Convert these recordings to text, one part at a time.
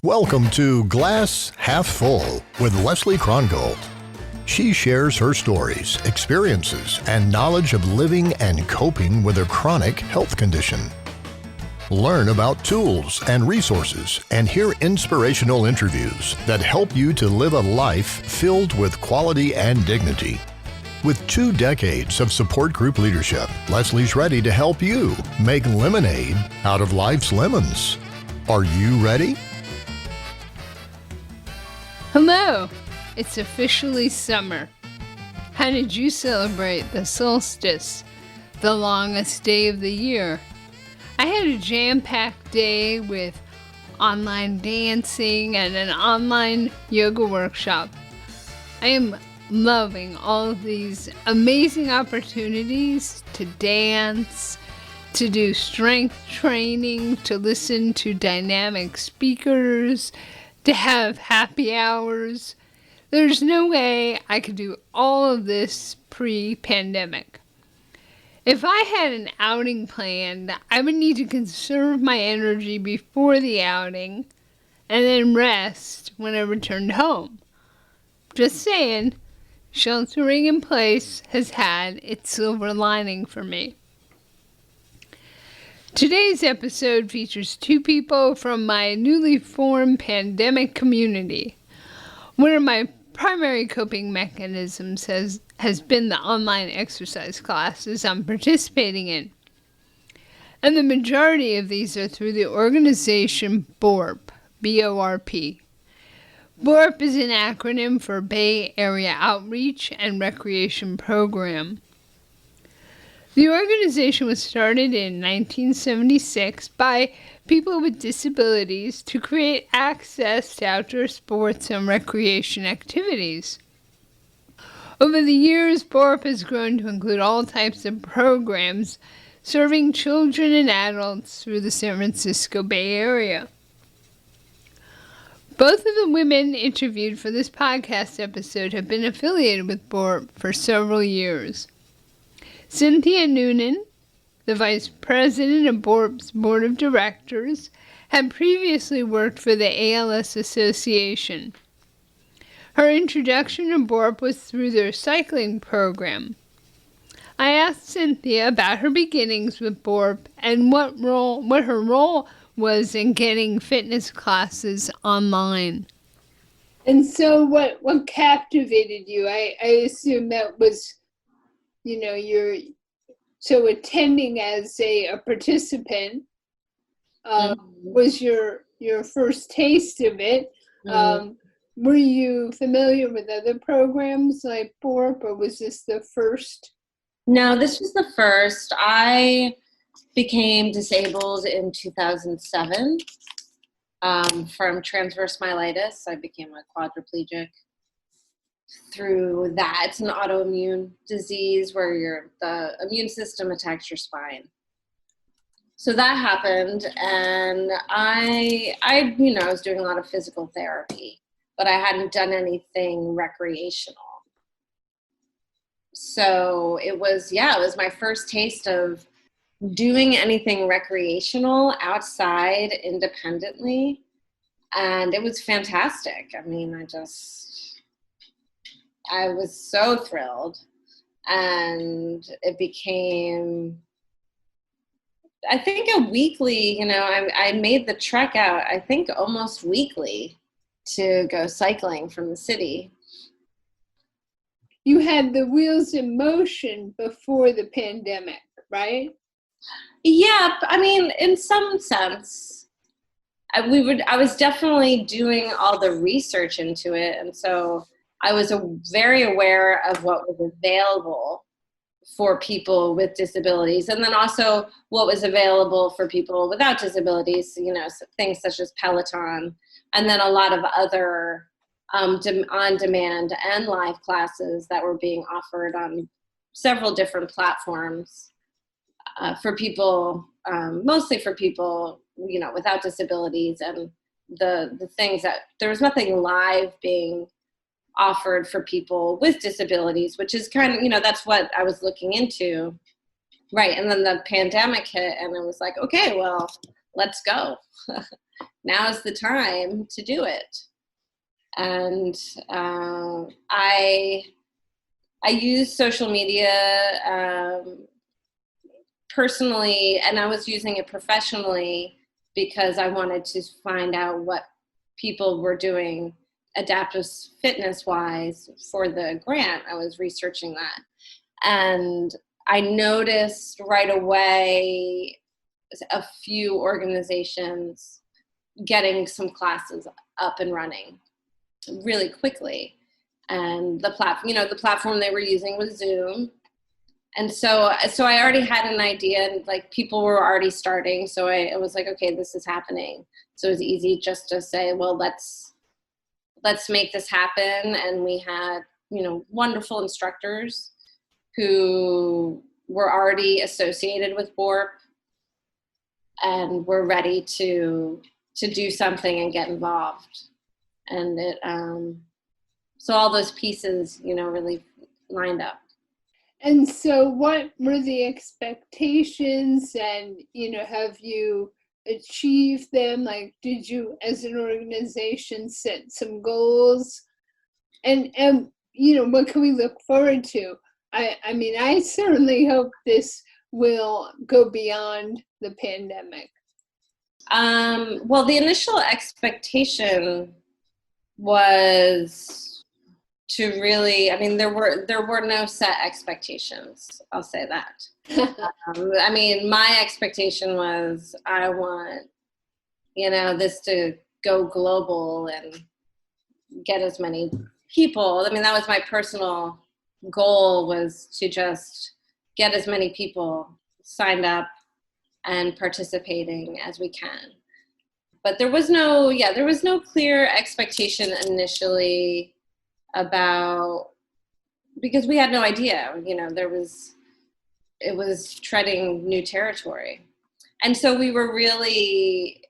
Welcome to Glass Half Full with Leslie Krongold. She shares her stories, experiences, and knowledge of living and coping with a chronic health condition. Learn about tools and resources and hear inspirational interviews that help you to live a life filled with quality and dignity. With 2 decades of support group leadership, Leslie's ready to help you make lemonade out of life's lemons. Are you ready? Hello! It's officially summer. How did you celebrate the solstice, the longest day of the year? I had a jam-packed day with online dancing and an online yoga workshop. I am loving all of these amazing opportunities to dance, to do strength training, to listen to dynamic speakers, to have happy hours. There's no way I could do all of this pre-pandemic. If I had an outing planned, I would need to conserve my energy before the outing and then rest when I returned home. Just saying, sheltering in place has had its silver lining for me. Today's episode features 2 people from my newly formed pandemic community. One of my primary coping mechanisms has been the online exercise classes I'm participating in. And the majority of these are through the organization BORP, B-O-R-P. BORP is an acronym for Bay Area Outreach and Recreation Program. The organization was started in 1976 by people with disabilities to create access to outdoor sports and recreation activities. Over the years, BORP has grown to include all types of programs serving children and adults through the San Francisco Bay Area. Both of the women interviewed for this podcast episode have been affiliated with BORP for several years. Cynthia Noonan, the vice president of BORP's board of directors, had previously worked for the ALS Association. Her introduction to BORP was through their cycling program. I asked Cynthia about her beginnings with BORP and what her role was in getting fitness classes online. And so what captivated you? I assume that was, you're so attending as a participant was your first taste of it. Were you familiar with other programs like BORP, or was this the first? No, this was the first. I became disabled in 2007 from transverse myelitis. I became a quadriplegic through that. It's an autoimmune disease where the immune system attacks your spine. So that happened, and I was doing a lot of physical therapy, but I hadn't done anything recreational. So it was my first taste of doing anything recreational outside independently, and it was fantastic. I mean, I was so thrilled, and it became, I think, a weekly, I made the trek out, I think almost weekly, to go cycling from the city. You had the wheels in motion before the pandemic, right? Yeah, I mean, in some sense, I was definitely doing all the research into it, and so I was very aware of what was available for people with disabilities, and then also what was available for people without disabilities, things such as Peloton, and then a lot of other on-demand and live classes that were being offered on several different platforms for people, mostly for people, without disabilities, and the things that there was nothing live being offered for people with disabilities, which is kind of, that's what I was looking into. Right. And then the pandemic hit, and it was like, okay, well, let's go. Now is the time to do it. And I use social media personally, and I was using it professionally because I wanted to find out what people were doing adaptive fitness wise for the grant. I was researching that. And I noticed right away a few organizations getting some classes up and running really quickly. And the platform they were using was Zoom. And so I already had an idea, and like people were already starting. So I was like, okay, this is happening. So it was easy just to say, well, let's make this happen. And we had, wonderful instructors who were already associated with BORP and were ready to do something and get involved. And it, so all those pieces, really lined up. And so what were the expectations, and, have you achieved them? Like, did you as an organization set some goals? And what can we look forward to? I mean, I certainly hope this will go beyond the pandemic. Well, the initial expectation was to really, there were no set expectations. I'll say that. My expectation was I want, this to go global and get as many people. That was my personal goal, was to just get as many people signed up and participating as we can. But there was no clear expectation initially because we had no idea, it was treading new territory. And so we were really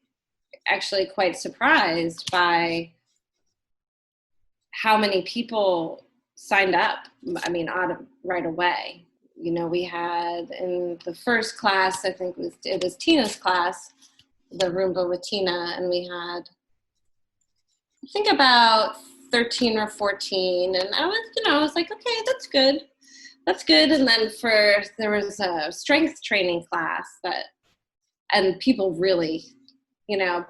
actually quite surprised by how many people signed up, right away. We had in the first class, I think it was Tina's class, the Rumba with Tina, and we had, I think, about 13 or 14, and I was like, okay, that's good. And then there was a strength training class and people really,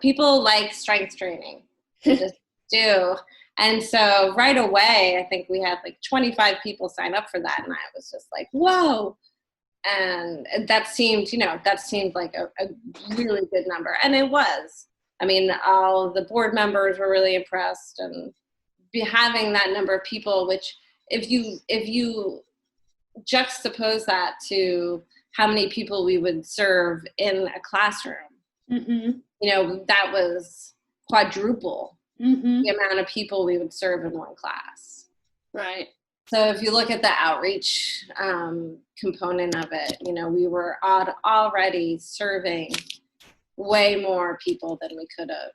people like strength training. They just do. And so right away, I think we had like 25 people sign up for that. And I was just like, whoa. And that seemed like a really good number. And it was. All the board members were really impressed, and having that number of people, which if you juxtapose that to how many people we would serve in a classroom, that was quadruple the amount of people we would serve in one class. Right. So if you look at the outreach component of it, we were already serving way more people than we could have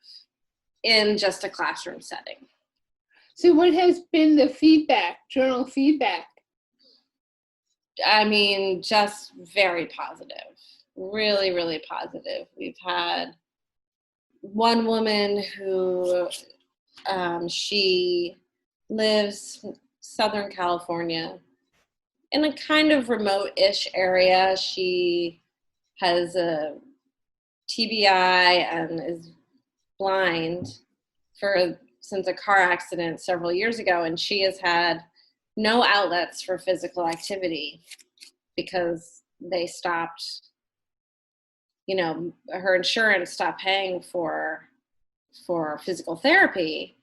in just a classroom setting. So what has been the journal feedback? Just very positive, really, really positive. We've had one woman who, she lives Southern California in a kind of remote-ish area. She has a TBI and is blind since a car accident several years ago, and she has had no outlets for physical activity because they stopped, her insurance stopped paying for physical therapy.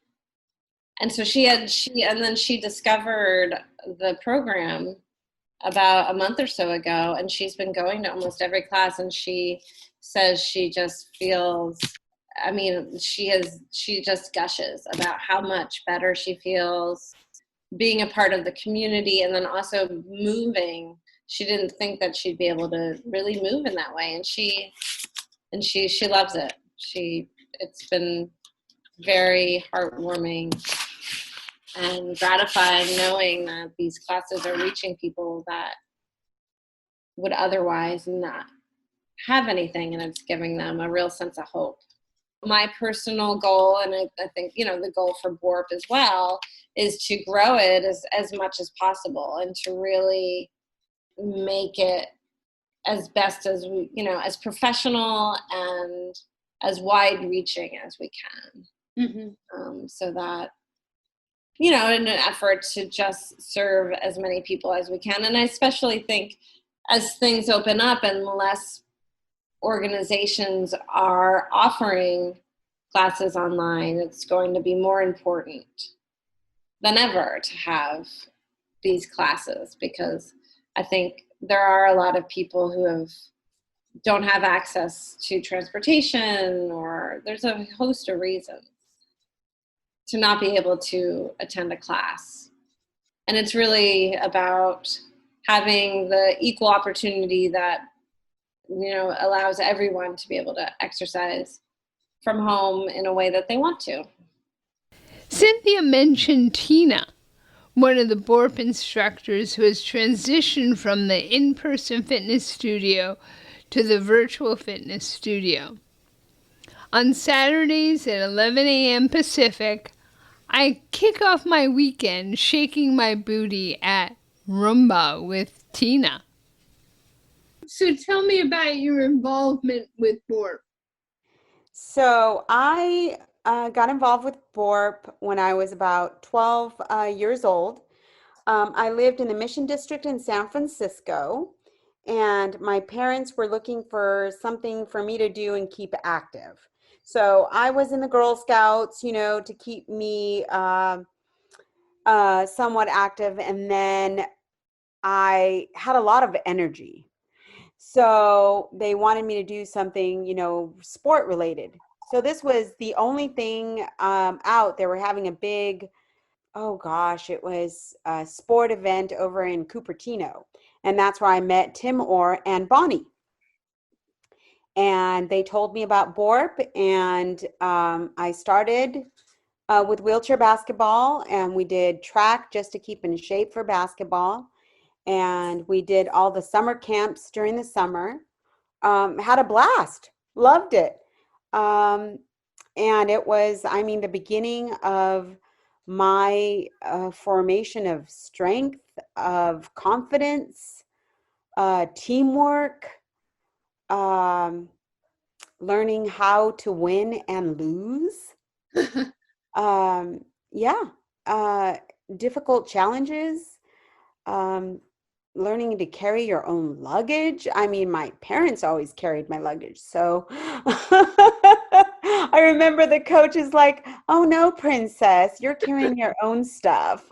And so then she discovered the program about a month or so ago, and she's been going to almost every class, and she says she just feels, she just gushes about how much better she feels being a part of the community, and then also moving. She didn't think that she'd be able to really move in that way, and she loves it. It's been very heartwarming and gratifying knowing that these classes are reaching people that would otherwise not have anything, and it's giving them a real sense of hope. My personal goal, and I think, the goal for BORP as well, is to grow it as much as possible and to really make it as best as we, as professional and as wide reaching as we can. So that, in an effort to just serve as many people as we can. And I especially think as things open up and less organizations are offering classes online, it's going to be more important than ever to have these classes, because I think there are a lot of people who don't have access to transportation, or there's a host of reasons to not be able to attend a class. And it's really about having the equal opportunity that, allows everyone to be able to exercise from home in a way that they want to. Cynthia mentioned Tina, one of the BORP instructors who has transitioned from the in-person fitness studio to the virtual fitness studio. On Saturdays at 11 a.m. Pacific, I kick off my weekend shaking my booty at Rumba with Tina. So tell me about your involvement with BORP. So I got involved with BORP when I was about 12 years old. I lived in the Mission District in San Francisco, and my parents were looking for something for me to do and keep active. So I was in the Girl Scouts, to keep me somewhat active, and then I had a lot of energy. So they wanted me to do something, sport related. So this was the only thing out. They were having a big, it was a sport event over in Cupertino. And that's where I met Tim Orr and Bonnie. And they told me about BORP, and I started with wheelchair basketball, and we did track just to keep in shape for basketball. And we did all the summer camps during the summer. Had a blast, loved it. And it was, the beginning of my formation of strength, of confidence, teamwork, learning how to win and lose. Difficult challenges. Learning to carry your own luggage. My parents always carried my luggage. So I remember the coach is like, "Oh no, princess, you're carrying your own stuff."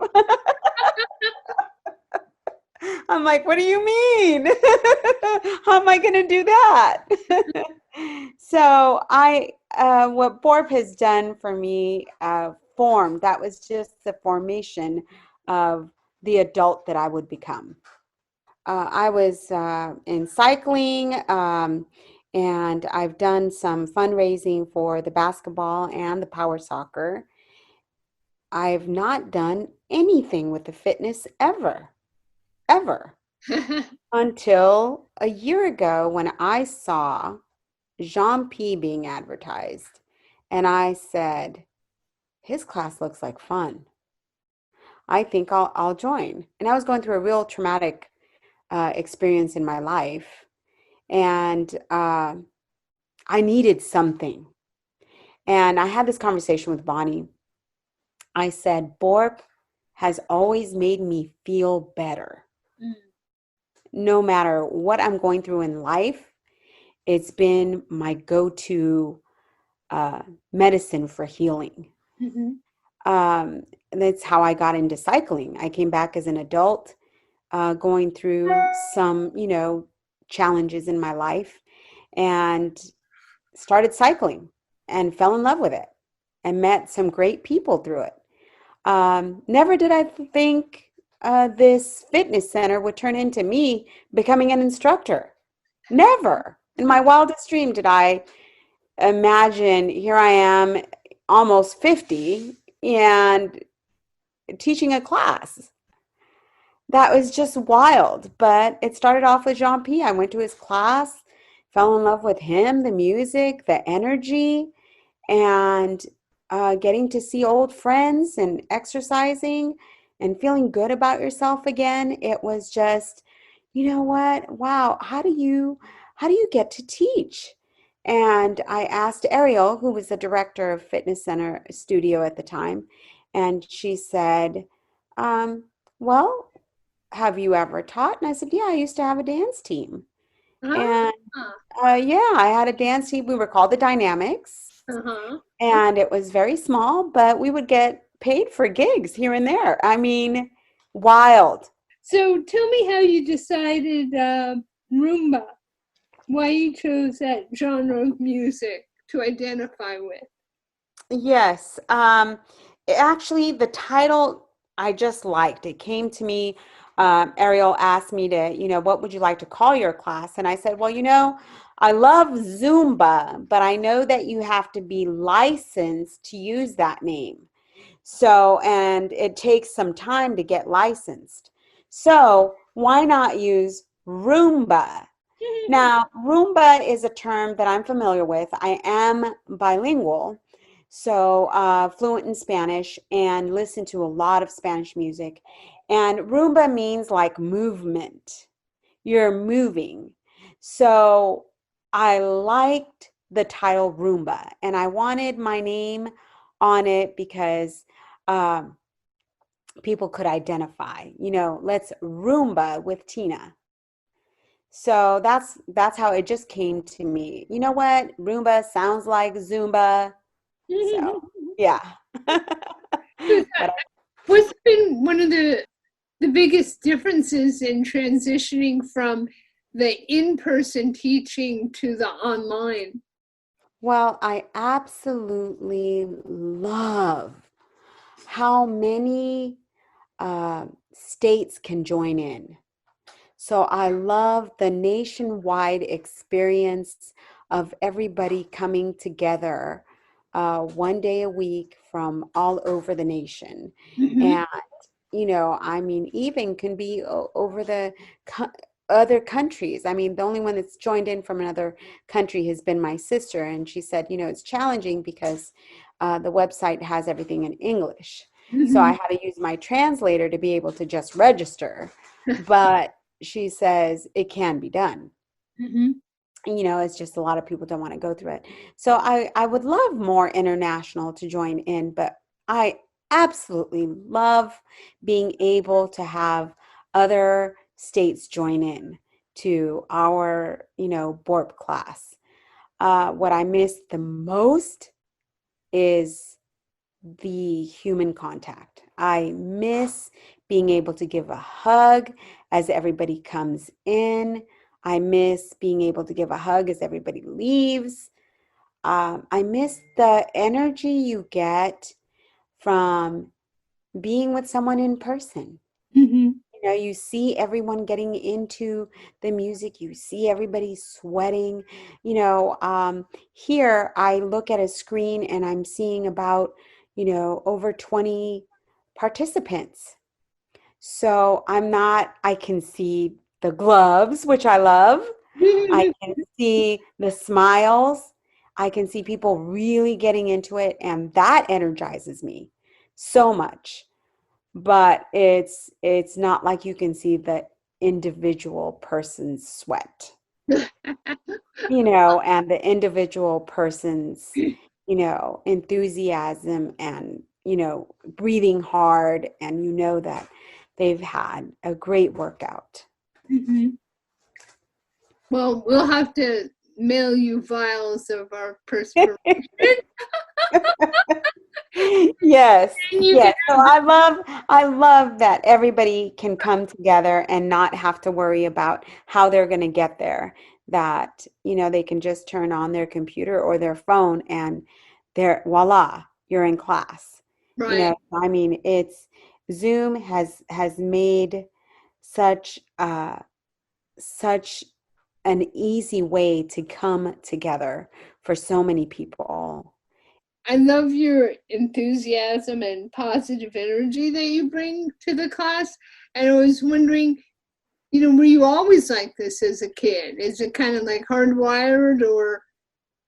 I'm like, "What do you mean? How am I going to do that?" So what BORP has done for me, that was just the formation of the adult that I would become. I was in cycling, and I've done some fundraising for the basketball and the power soccer. I've not done anything with the fitness ever, until a year ago when I saw Jean P being advertised, and I said, his class looks like fun. I think I'll join. And I was going through a real traumatic experience in my life, and I needed something. And I had this conversation with Bonnie. I said, BORP has always made me feel better. No matter what I'm going through in life, it's been my go-to medicine for healing. That's how I got into cycling. I came back as an adult, going through some, challenges in my life, and started cycling and fell in love with it and met some great people through it. Never did I think this fitness center would turn into me becoming an instructor. Never. In my wildest dream did I imagine here I am, almost 50, and teaching a class. That was just wild. But it started off with Jean P. I went to his class, fell in love with him, the music, the energy, and getting to see old friends and exercising and feeling good about yourself again. It was just, you know what? Wow, how do you get to teach? And I asked Ariel, who was the director of Fitness Center Studio at the time, and she said, well, have you ever taught? And I said, yeah, I used to have a dance team. Ah, And yeah, I had a dance team. We were called the Dynamics, uh-huh. and it was very small, but we would get paid for gigs here and there. I mean, wild. So tell me how you decided Rumba, why you chose that genre of music to identify with. Yes. Actually, the title I just liked. It came to me. Ariel asked me to, what would you like to call your class? And I said, well, I love Zumba, but I know that you have to be licensed to use that name. So, and it takes some time to get licensed. So, why not use Roomba? Now, Roomba is a term that I'm familiar with. I am bilingual, so fluent in Spanish and listen to a lot of Spanish music. And Roomba means like movement. You're moving. So I liked the title Roomba, and I wanted my name on it because um, people could identify, let's Roomba with Tina. So that's how it just came to me. You know what? Roomba sounds like Zumba. So, yeah. But What's been one of the biggest differences in transitioning from the in-person teaching to the online? well, I absolutely love how many states can join in. So I love the nationwide experience of everybody coming together 1 day a week from all over the nation. Mm-hmm. And, I mean, even can be over the co other countries. I mean, the only one that's joined in from another country has been my sister. And she said, it's challenging because the website has everything in English. So I Mm-hmm. had to use my translator to be able to just register. But she says it can be done. Mm-hmm. It's just a lot of people don't want to go through it. So I would love more international to join in, but I absolutely love being able to have other states join in to our, BORP class. What I miss the most is the human contact. I miss being able to give a hug as everybody comes in. I miss being able to give a hug as everybody leaves. I miss the energy you get from being with someone in person. Mm-hmm. You see everyone getting into the music, you see everybody sweating. Here I look at a screen and I'm seeing about, over 20 participants. So I can see the gloves, which I love. I can see the smiles. I can see people really getting into it, and that energizes me so much. But it's not like you can see the individual person's sweat, and the individual person's, enthusiasm and, breathing hard, and that they've had a great workout. Mm-hmm. Well, we'll have to mail you vials of our perspiration. Yes, And you can yes. So I love that everybody can come together and not have to worry about how they're going to get there. That, they can just turn on their computer or their phone and voila, you're in class. right. I mean, it's Zoom has made such such an easy way to come together for so many people. I love your enthusiasm and positive energy that you bring to the class. And I was wondering, were you always like this as a kid? Is it kind of like hardwired, or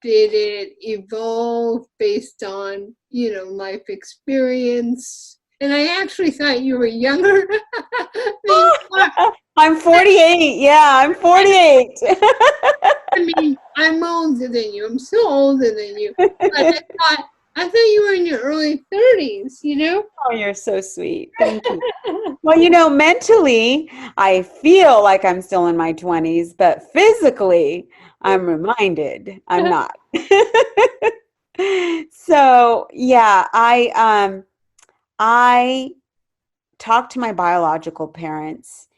did it evolve based on, life experience? And I actually thought you were younger than you are. I'm 48. Yeah, I'm 48. I mean, I'm older than you. I'm still older than you. But I thought you were in your early 30s, Oh, you're so sweet. Thank you. Well, mentally, I feel like I'm still in my 20s, but physically, I'm reminded I'm not. So, yeah, I talk to my biological parents,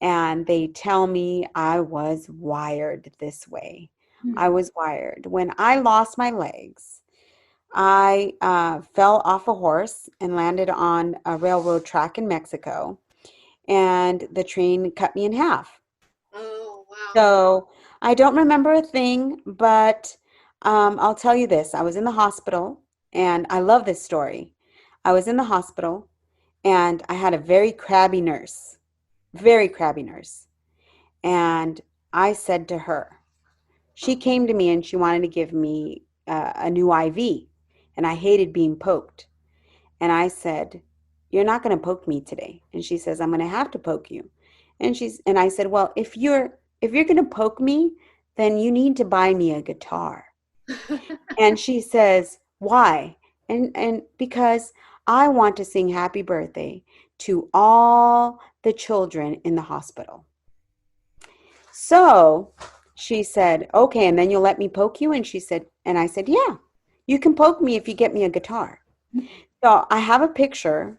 and they tell me I was wired this way. I was wired. When I lost my legs, I fell off a horse and landed on a railroad track in Mexico, and the train cut me in half. Oh, wow. So I don't remember a thing, but I'll tell you this. I was in the hospital, and I love this story. I was in the hospital, and I had a very crabby nurse. And I said to her, she came to me and she wanted to give me a new IV, and I hated being poked. And I said, "You're not going to poke me today." And she says, "I'm going to have to poke you." And I said, "Well, if you're going to poke me, then you need to buy me a guitar." And she says, "Why?" And because I want to sing happy birthday to all the children in the hospital. So she said, "Okay, and then you'll let me poke you?" And I said, "Yeah, you can poke me if you get me a guitar." So I have a picture.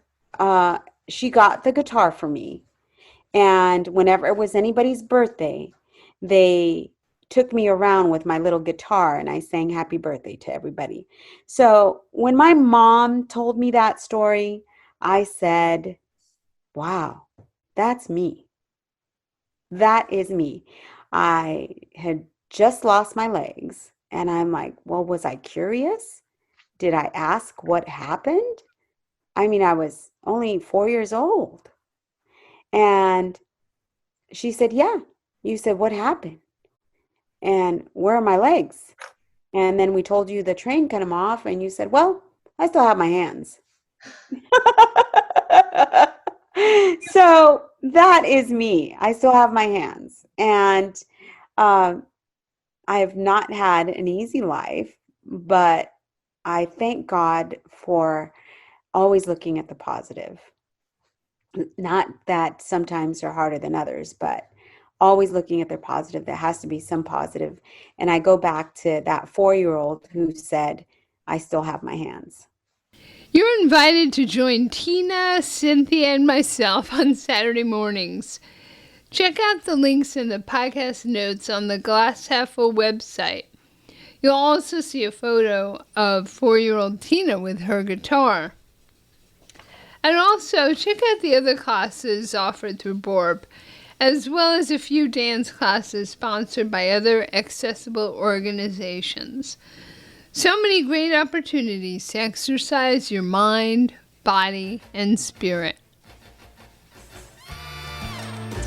She got the guitar for me. And whenever it was anybody's birthday, they took me around with my little guitar, and I sang happy birthday to everybody. So when my mom told me that story, I said, wow, that's me. That is me. I had just lost my legs, and I'm like, well, was I curious? Did I ask what happened? I mean, I was only 4 years old. And she said, "Yeah." You said, "What happened? And where are my legs?" And then we told you the train cut them off, and you said, "Well, I still have my hands." So that is me. I still have my hands. And I have not had an easy life, but I thank God for always looking at the positive. Not that sometimes are harder than others, but always looking at the positive. There has to be some positive. And I go back to that 4-year-old who said, "I still have my hands." You're invited to join Tina, Cynthia, and myself on Saturday mornings. Check out the links in the podcast notes on the Glass Half Full website. You'll also see a photo of 4-year-old Tina with her guitar. And also check out the other classes offered through BORP, as well as a few dance classes sponsored by other accessible organizations. So many great opportunities to exercise your mind, body, and spirit.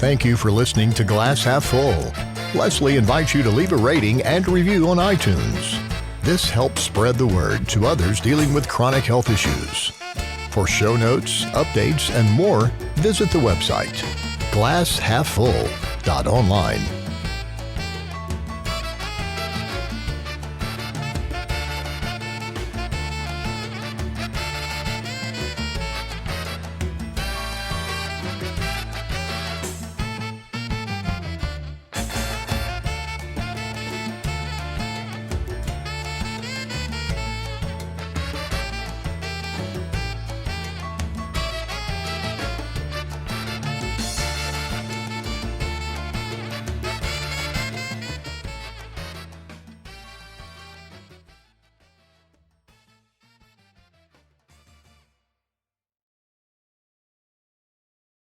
Thank you for listening to Glass Half Full. Leslie invites you to leave a rating and review on iTunes. This helps spread the word to others dealing with chronic health issues. For show notes, updates, and more, visit the website glasshalffull.online.